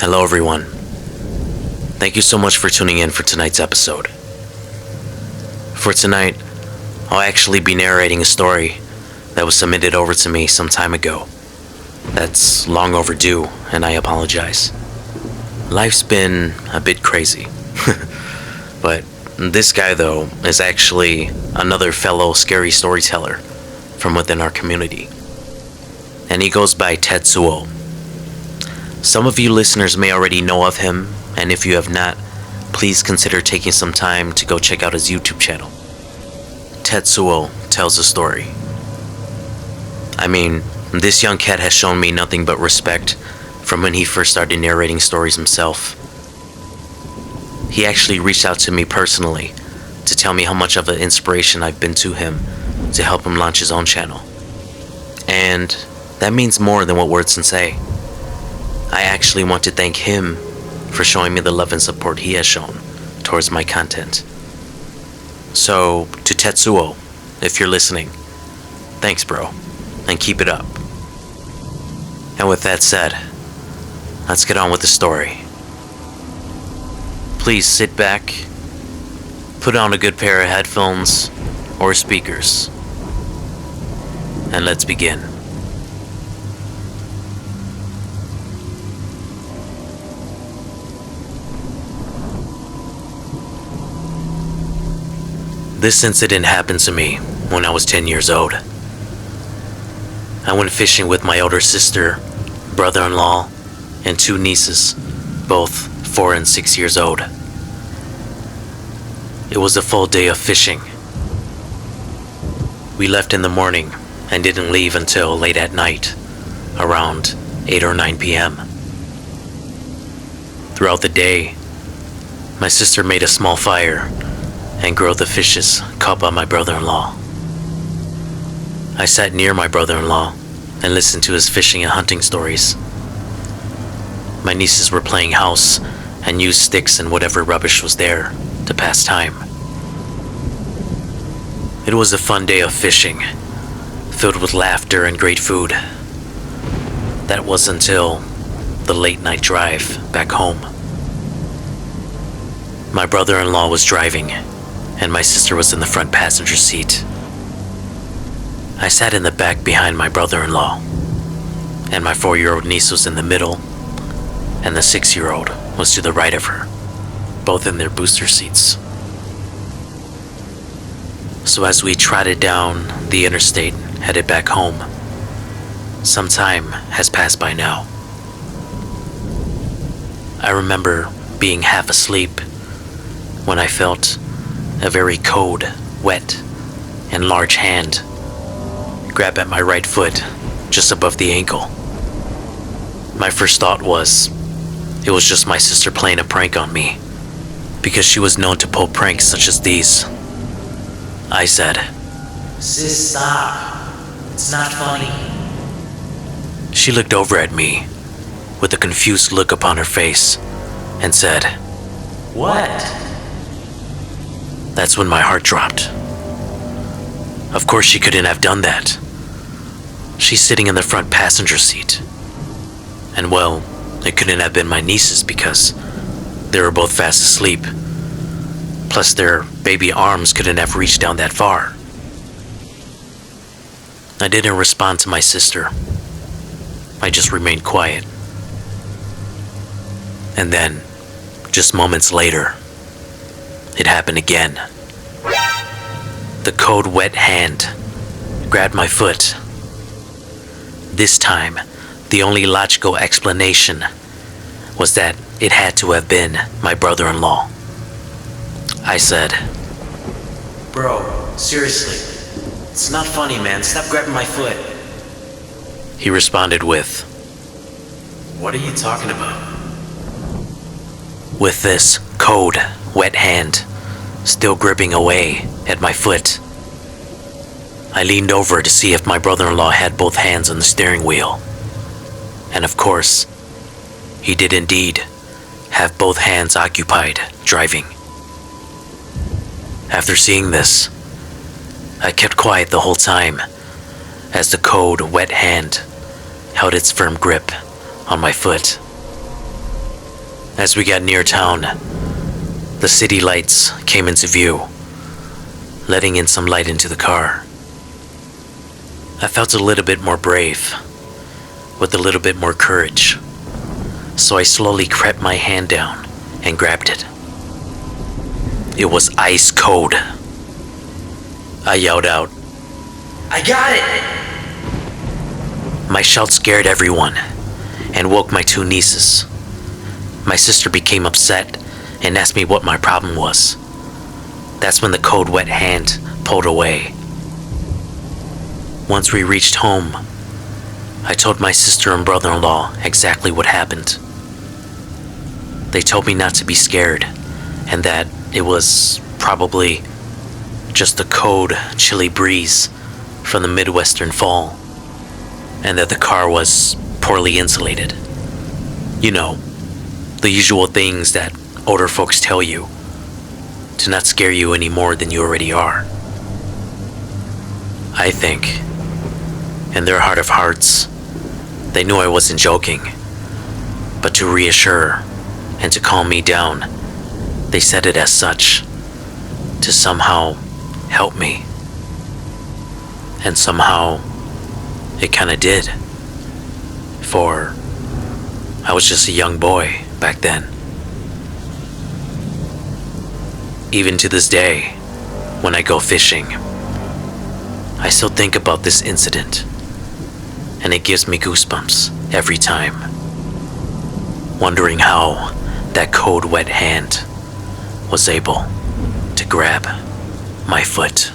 Hello, everyone. Thank you so much for tuning in for tonight's episode. For tonight, I'll actually be narrating a story that was submitted over to me some time ago. That's long overdue, and I apologize. Life's been a bit crazy. But this guy, though, is actually another fellow scary storyteller from within our community. And he goes by Tetsuo. Some of you listeners may already know of him, and if you have not, please consider taking some time to go check out his YouTube channel. Tetsuo Tells a Story. I mean, this young cat has shown me nothing but respect from when he first started narrating stories himself. He actually reached out to me personally to tell me how much of an inspiration I've been to him to help him launch his own channel. And that means more than what words can say. I actually want to thank him for showing me the love and support he has shown towards my content. So, to Tetsuo, if you're listening, thanks, bro, and keep it up. And with that said, let's get on with the story. Please sit back, put on a good pair of headphones or speakers, and let's begin. This incident happened to me when I was 10 years old. I went fishing with my older sister, brother-in-law, and two nieces, both 4 and 6 years old. It was a full day of fishing. We left in the morning and didn't leave until late at night, around 8 or 9 p.m. Throughout the day, my sister made a small fire and grilled the fishes caught by my brother-in-law. I sat near my brother-in-law and listened to his fishing and hunting stories. My nieces were playing house and used sticks and whatever rubbish was there to pass time. It was a fun day of fishing, filled with laughter and great food. That was until the late night drive back home. My brother-in-law was driving, and my sister was in the front passenger seat. I sat in the back behind my brother-in-law, and my 4-year-old niece was in the middle, and the 6-year-old was to the right of her, both in their booster seats. So as we trotted down the interstate, headed back home, some time has passed by now. I remember being half asleep when I felt a very cold, wet, and large hand grab at my right foot just above the ankle. My first thought was, it was just my sister playing a prank on me, because she was known to pull pranks such as these. I said, "Sis, stop. It's not funny." She looked over at me with a confused look upon her face and said, "What?" That's when my heart dropped. Of course she couldn't have done that. She's sitting in the front passenger seat. And well, it couldn't have been my nieces because they were both fast asleep. Plus their baby arms couldn't have reached down that far. I didn't respond to my sister. I just remained quiet. And then, just moments later, it happened again. The cold, wet hand grabbed my foot. This time, the only logical explanation was that it had to have been my brother-in-law. I said, "Bro, seriously. It's not funny, man. Stop grabbing my foot." He responded with, "What are you talking about?" with this cold, wet hand still gripping away at my foot. I leaned over to see if my brother-in-law had both hands on the steering wheel. And of course, he did indeed have both hands occupied driving. After seeing this, I kept quiet the whole time as the cold, wet hand held its firm grip on my foot. As we got near town, the city lights came into view, letting in some light into the car. I felt a little bit more brave, with a little bit more courage, so I slowly crept my hand down and grabbed it. It was ice cold. I yelled out, I got it! My shout scared everyone and woke my two nieces. My sister became upset and asked me what my problem was. That's when the cold, wet hand pulled away. Once we reached home, I told my sister and brother-in-law exactly what happened. They told me not to be scared and that it was probably just the cold, chilly breeze from the Midwestern fall, and that the car was poorly insulated. You know, the usual things that older folks tell you to not scare you any more than you already are. I think, in their heart of hearts, they knew I wasn't joking, but to reassure and to calm me down, they said it as such, to somehow help me. And somehow, it kinda did. For I was just a young boy back then. Even to this day, when I go fishing, I still think about this incident, and it gives me goosebumps every time, wondering how that cold, wet hand was able to grab my foot.